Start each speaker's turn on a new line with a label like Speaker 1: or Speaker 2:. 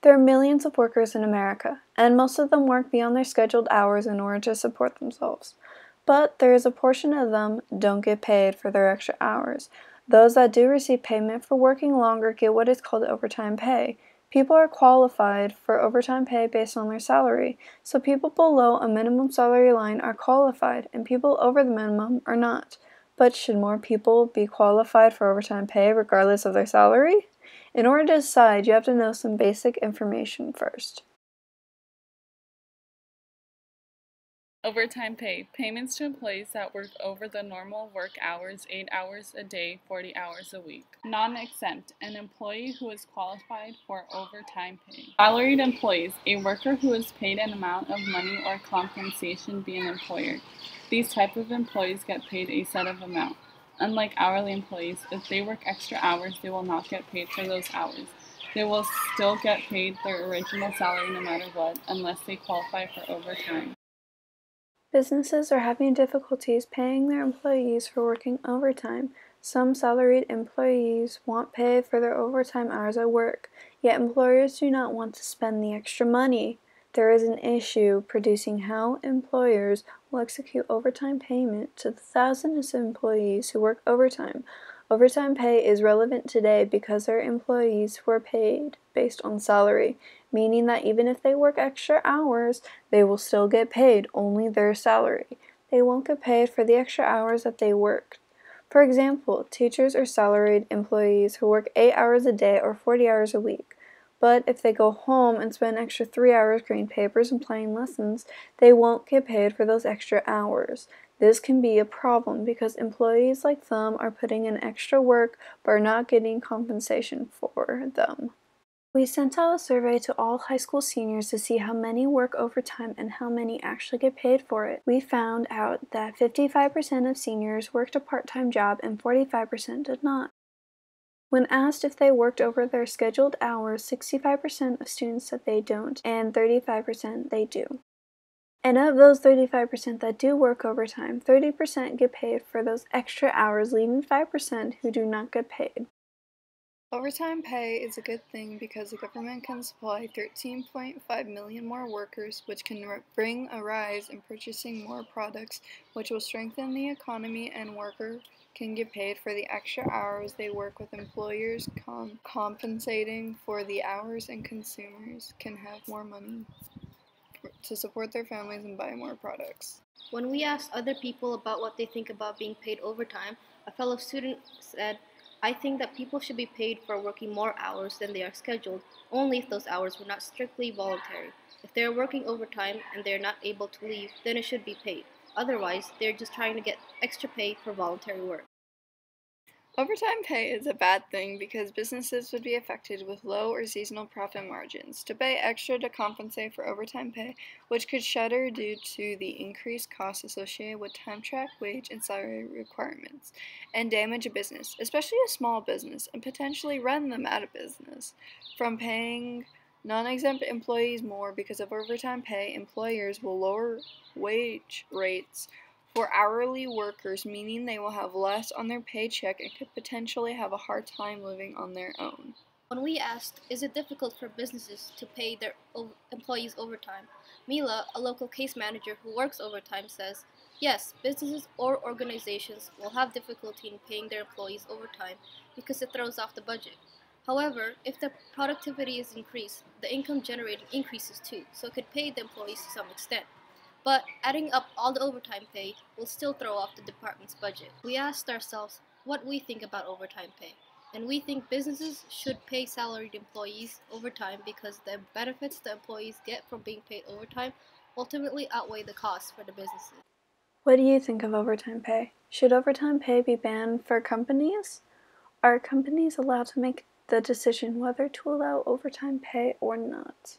Speaker 1: There are millions of workers in America, and most of them work beyond their scheduled hours in order to support themselves. But there is a portion of them don't get paid for their extra hours. Those that do receive payment for working longer get what is called overtime pay. People are qualified for overtime pay based on their salary, so people below a minimum salary line are qualified, and people over the minimum are not. But should more people be qualified for overtime pay regardless of their salary? In order to decide, you have to know some basic information first.
Speaker 2: Overtime pay. Payments to employees that work over the normal work hours, 8 hours a day, 40 hours a week. Non-exempt. An employee who is qualified for overtime pay. Salaried employees. A worker who is paid an amount of money or compensation by an employer. These type of employees get paid a set of amount. Unlike hourly employees, if they work extra hours, they will not get paid for those hours. They will still get paid their original salary no matter what, unless they qualify for overtime.
Speaker 1: Businesses are having difficulties paying their employees for working overtime. Some salaried employees want pay for their overtime hours at work, yet employers do not want to spend the extra money. There is an issue producing how employers will execute overtime payment to the thousands of employees who work overtime. Overtime pay is relevant today because there are employees who are paid based on salary, meaning that even if they work extra hours, they will still get paid only their salary. They won't get paid for the extra hours that they worked. For example, teachers are salaried employees who work 8 hours a day or 40 hours a week. But if they go home and spend an extra 3 hours grading papers and planning lessons, they won't get paid for those extra hours. This can be a problem because employees like them are putting in extra work but are not getting compensation for them. We sent out a survey to all high school seniors to see how many work overtime and how many actually get paid for it. We found out that 55% of seniors worked a part-time job and 45% did not. When asked if they worked over their scheduled hours, 65% of students said they don't, and 35% they do. And of those 35% that do work overtime, 30% get paid for those extra hours, leaving 5% who do not get paid. Overtime pay is a good thing because the government can supply 13.5 million more workers, which can bring a rise in purchasing more products, which will strengthen the economy, and workers can get paid for the extra hours they work, with employers compensating for the hours, and consumers can have more money to support their families and buy more products.
Speaker 3: When we asked other people about what they think about being paid overtime, a fellow student said, "I think that people should be paid for working more hours than they are scheduled, only if those hours were not strictly voluntary. If they are working overtime and they are not able to leave, then it should be paid. Otherwise, they are just trying to get extra pay for voluntary work."
Speaker 1: Overtime pay is a bad thing because businesses would be affected with low or seasonal profit margins to pay extra to compensate for overtime pay, which could shutter due to the increased costs associated with time track, wage, and salary requirements, and damage a business, especially a small business, and potentially run them out of business. From paying non-exempt employees more because of overtime pay, employers will lower wage rates for hourly workers, meaning they will have less on their paycheck and could potentially have a hard time living on their own.
Speaker 3: When we asked, is it difficult for businesses to pay their employees overtime, Mila, a local case manager who works overtime, says, yes, businesses or organizations will have difficulty in paying their employees overtime because it throws off the budget. However, if the productivity is increased, the income generated increases too, so it could pay the employees to some extent. But adding up all the overtime pay will still throw off the department's budget. We asked ourselves what we think about overtime pay, and we think businesses should pay salaried employees overtime because the benefits the employees get from being paid overtime ultimately outweigh the costs for the businesses.
Speaker 1: What do you think of overtime pay? Should overtime pay be banned for companies? Are companies allowed to make the decision whether to allow overtime pay or not?